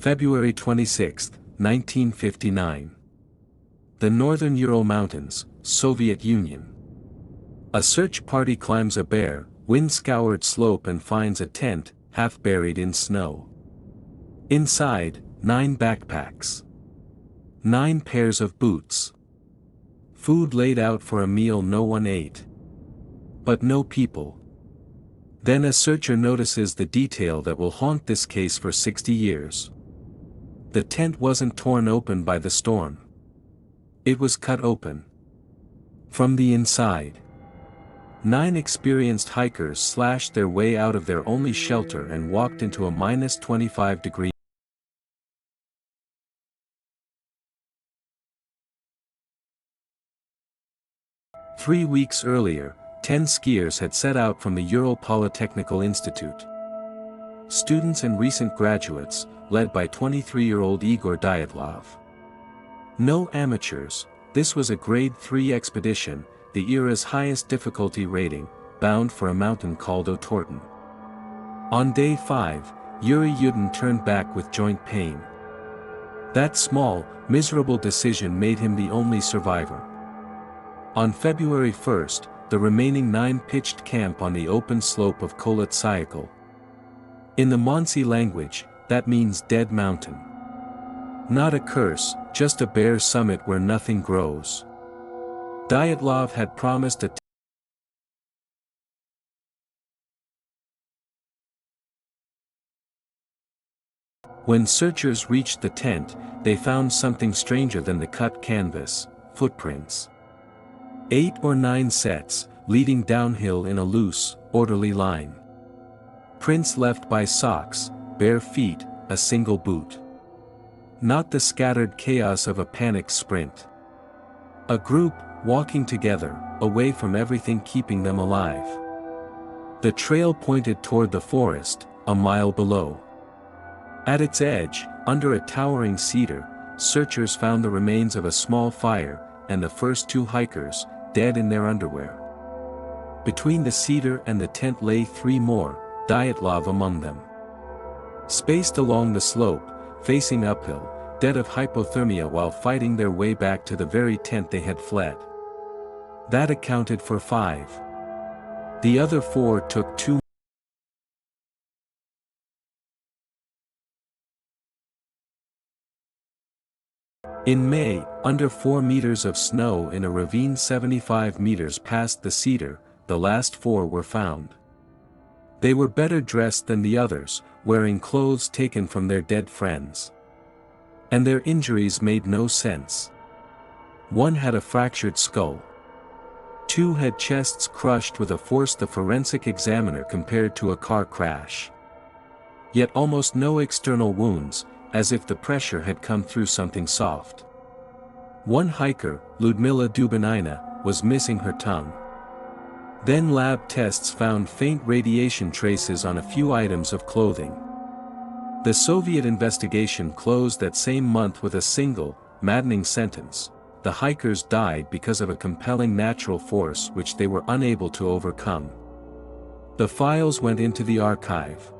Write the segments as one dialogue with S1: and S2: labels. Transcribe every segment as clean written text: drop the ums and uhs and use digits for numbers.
S1: February 26, 1959. The northern Ural Mountains, Soviet Union. A search party climbs a bare, wind-scoured slope and finds a tent, half buried in snow. Inside, 9 backpacks. 9 pairs of boots. Food laid out for a meal no one ate. But no people. Then a searcher notices the detail that will haunt this case for 60 years. The tent wasn't torn open by the storm. It was cut open. From the inside. 9 experienced hikers slashed their way out of their only shelter and walked into a -25-degree. Three weeks earlier, 10 skiers had set out from the Ural Polytechnical Institute. Students and recent graduates, led by 23-year-old Igor Dyatlov. No amateurs, this was a grade 3 expedition, the era's highest difficulty rating, bound for a mountain called Otorten. On day 5, Yuri Yudin turned back with joint pain. That small, miserable decision made him the only survivor. On February 1st, the remaining 9 pitched camp on the open slope of Kholat Syakhl. In the Mansi language, that means dead mountain. Not a curse, just a bare summit where nothing grows. Dyatlov had promised a When searchers reached the tent, they found something stranger than the cut canvas: footprints. 8 or 9 sets, leading downhill in a loose, orderly line. Prints left by socks, bare feet, a single boot. Not the scattered chaos of a panicked sprint. A group, walking together, away from everything keeping them alive. The trail pointed toward the forest, a mile below. At its edge, under a towering cedar, searchers found the remains of a small fire, and the first 2 hikers, dead in their underwear. Between the cedar and the tent lay 3 more, Dyatlov among them. Spaced along the slope, facing uphill, dead of hypothermia while fighting their way back to the very tent they had fled. That accounted for 5. The other 4 took 2. In May, under 4 meters of snow in a ravine 75 meters past the cedar, the last 4 were found. They were better dressed than the others, wearing clothes taken from their dead friends. And their injuries made no sense. 1 had a fractured skull. 2 had chests crushed with a force the forensic examiner compared to a car crash. Yet almost no external wounds, as if the pressure had come through something soft. 1 hiker, Ludmila Dubinina, was missing her tongue. Then lab tests found faint radiation traces on a few items of clothing. The Soviet investigation closed that same month with a single, maddening sentence: the hikers died because of a compelling natural force which they were unable to overcome. The files went into the archive.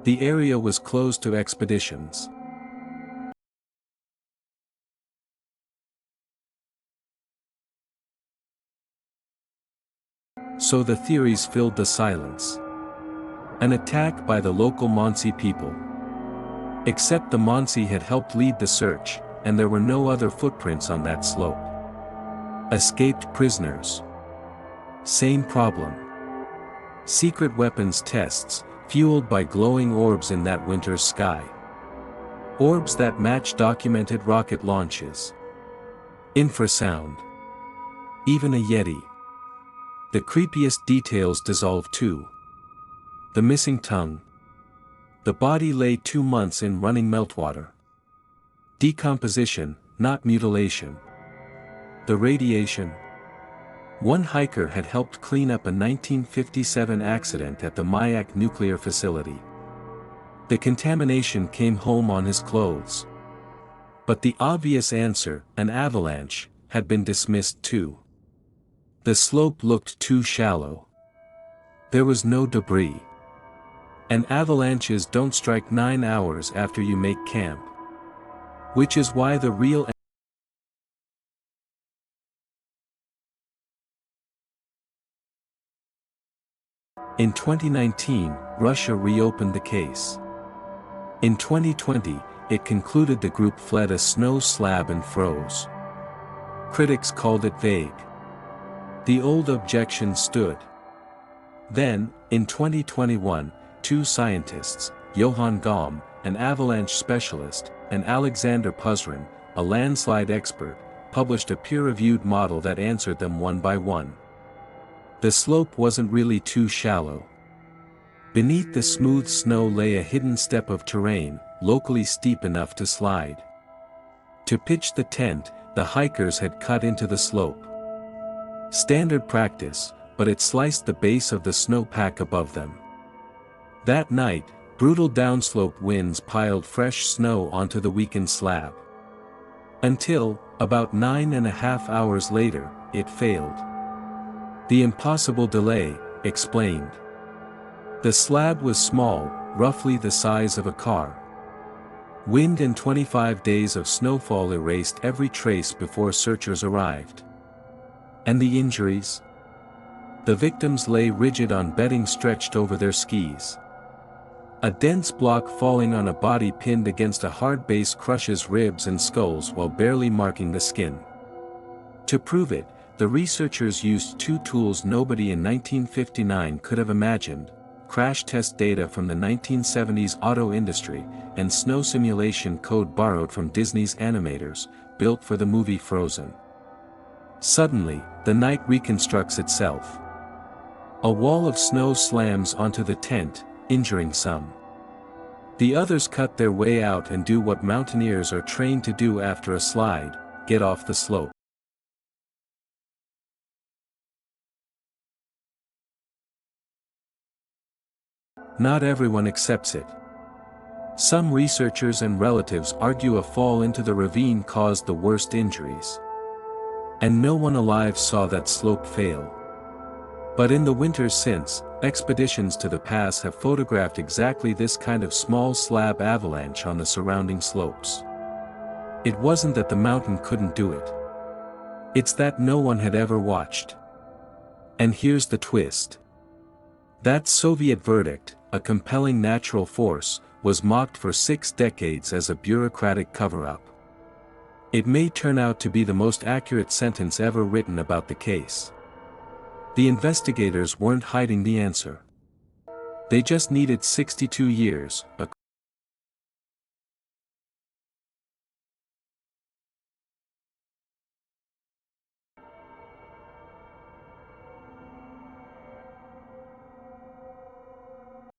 S1: The area was closed to expeditions. So the theories filled the silence. An attack by the local Mansi people. Except the Mansi had helped lead the search, and there were no other footprints on that slope. Escaped prisoners. Same problem. Secret weapons tests, fueled by glowing orbs in that winter's sky. Orbs that match documented rocket launches. Infrasound. Even a Yeti. The creepiest details dissolved too. The missing tongue. The body lay 2 months in running meltwater. Decomposition, not mutilation. The radiation. 1 hiker had helped clean up a 1957 accident at the Mayak nuclear facility. The contamination came home on his clothes. But the obvious answer, an avalanche, had been dismissed too. The slope looked too shallow. There was no debris. And avalanches don't strike 9 hours after you make camp. Which is why the real In 2019, Russia reopened the case. In 2020, it concluded the group fled a snow slab and froze. Critics called it vague. The old objection stood. Then, in 2021, two scientists, Johann Gaum, an avalanche specialist, and Alexander Puzrin, a landslide expert, published a peer-reviewed model that answered them one by one. The slope wasn't really too shallow. Beneath the smooth snow lay a hidden step of terrain, locally steep enough to slide. To pitch the tent, the hikers had cut into the slope. Standard practice, but it sliced the base of the snowpack above them. That night, brutal downslope winds piled fresh snow onto the weakened slab. Until, about 9.5 hours later, it failed. The impossible delay, explained. The slab was small, roughly the size of a car. Wind and 25 days of snowfall erased every trace before searchers arrived. And the injuries? The victims lay rigid on bedding stretched over their skis. A dense block falling on a body pinned against a hard base crushes ribs and skulls while barely marking the skin. To prove it, the researchers used two tools nobody in 1959 could have imagined: crash test data from the 1970s auto industry, and snow simulation code borrowed from Disney's animators, built for the movie Frozen. Suddenly, the night reconstructs itself. A wall of snow slams onto the tent, injuring some. The others cut their way out and do what mountaineers are trained to do after a slide: get off the slope. Not everyone accepts it. Some researchers and relatives argue a fall into the ravine caused the worst injuries. And no one alive saw that slope fail. But in the winters since, expeditions to the pass have photographed exactly this kind of small slab avalanche on the surrounding slopes. It wasn't that the mountain couldn't do it. It's that no one had ever watched. And here's the twist. That Soviet verdict, a compelling natural force, was mocked for 6 decades as a bureaucratic cover-up. It may turn out to be the most accurate sentence ever written about the case. The investigators weren't hiding the answer. They just needed 62 years, a